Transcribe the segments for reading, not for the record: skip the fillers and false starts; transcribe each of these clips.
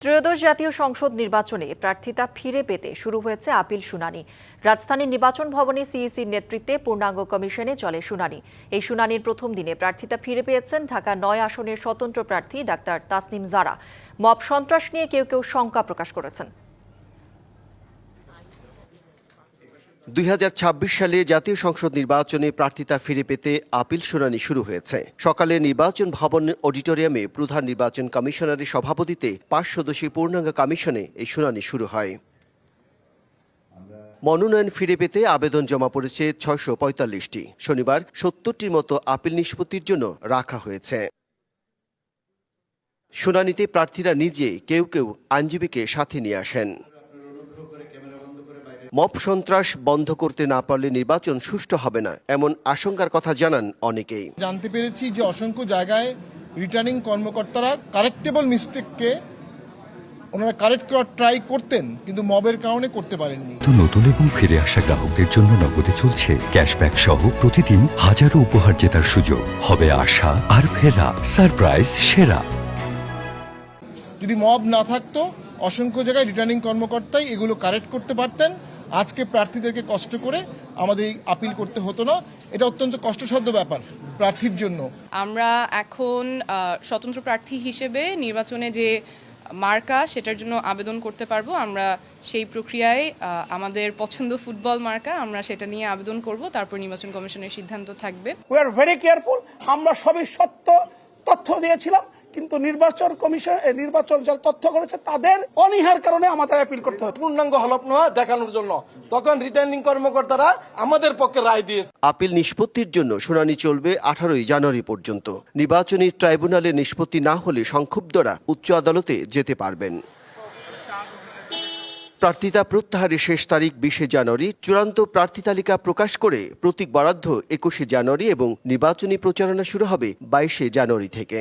ত্রয়োদশ জাতীয় সংসদ নির্বাচনে প্রার্থিতা ফিরে পেতে শুরু হয়েছে আপিল শুনানি। রাজধানীর নির্বাচন ভবনে সিইসির নেতৃত্বে পূর্ণাঙ্গ কমিশনে চলে শুনানি। এই শুনানির প্রথম দিনে প্রার্থিতা ফিরে পেয়েছেন ঢাকা ৯ আসনের স্বতন্ত্র প্রার্থী ডাক্তার তাসনিম জারা। মব সন্ত্রাস নিয়ে কেউ কেউ শঙ্কা প্রকাশ করেছেন। ২০২৬ সালে জাতীয় সংসদ নির্বাচনে প্রার্থিতা ফিরে পেতে আপিল শুনানি শুরু হয়েছে। সকালে নির্বাচন ভবন অডিটোরিয়ামে প্রধান নির্বাচন কমিশনারের সভাপতিত্বে ৫ সদস্যের পূর্ণাঙ্গ কমিশনে এই শুনানি শুরু হয়। মনোনয়ন ফিরে পেতে আবেদন জমা পড়েছে ৬৪৫টি। শনিবার ৭০টির মতো আপিল নিষ্পত্তির জন্য রাখা হয়েছে। শুনানিতে প্রার্থীরা নিজে কেউ কেউ আইনজীবীকে সাথে নিয়ে আসেন। মব সন্ত্রাস বন্ধ করতে না পারলে নির্বাচন সুষ্ঠু হবে না, এমন আশঙ্কার কথা জানান অনেকেই। জানতে পেরেছি যে অসংখ্য জায়গায় রিটার্নিং কর্মকর্তারা কারেক্টেবল মিস্টেককে ওনারা কারেক্ট করার ট্রাই করতেন, কিন্তু মবের কারণে করতে পারেননি। তো নতুন এবং ফিরে আসা গ্রাহকদের জন্য নগদে চলছে ক্যাশব্যাক সহ প্রতিদিন হাজারো উপহার জেতার সুযোগ। হবে আশা আর ফেরা, সারপ্রাইজ সেরা। যদি মব না থাকতো অসংখ্য জায়গায় রিটার্নিং কর্মকর্তাই এগুলো কারেক্ট করতে পারতেন। আজকে প্রার্থীদেরকে কষ্ট করে আমাদের এই আপিল করতে হতো না। এটা অত্যন্ত কষ্টসাধ্য ব্যাপার প্রার্থীর জন্য। আমরা এখন স্বতন্ত্র প্রার্থী হিসেবে নির্বাচনে যে মার্কা সেটার জন্য আবেদন করতে পারবো। আমরা সেই প্রক্রিয়ায় আমাদের পছন্দ ফুটবল মার্কা, আমরা সেটা নিয়ে আবেদন করব। তারপর নির্বাচন কমিশনের সিদ্ধান্ত থাকবে। We are very careful. আমরা সবই সত্য তথ্য দিয়েছিলাম, কিন্তু নির্বাচন কমিশন যারা তথ্য করেছে তাদের অনীহার কারণে আমাদের আপিল করতে হতো। পূর্ণাঙ্গ হলফনামা দেখানোর জন্য তখন রিটার্নিং কর্মকর্তারা আমাদের পক্ষে রায় দিয়েছে। আপিল নিষ্পত্তির জন্য শুনানি চলবে 18 জানুয়ারি পর্যন্ত। নির্বাচনী ট্রাইব্যুনালের নিষ্পত্তি না হলে সংক্ষুব্ধরা উচ্চ আদালতে যেতে পারবেন। প্রার্থিতা প্রত্যাহারের শেষ তারিখ 20 জানুয়ারি। চূড়ান্ত প্রার্থী তালিকা প্রকাশ করে প্রতীক বরাদ্দ 21 জানুয়ারি এবং নির্বাচনী প্রচারণা শুরু হবে 22 জানুয়ারি থেকে।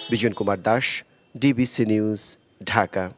Bijan Kumar Das, DBC news, Dhaka.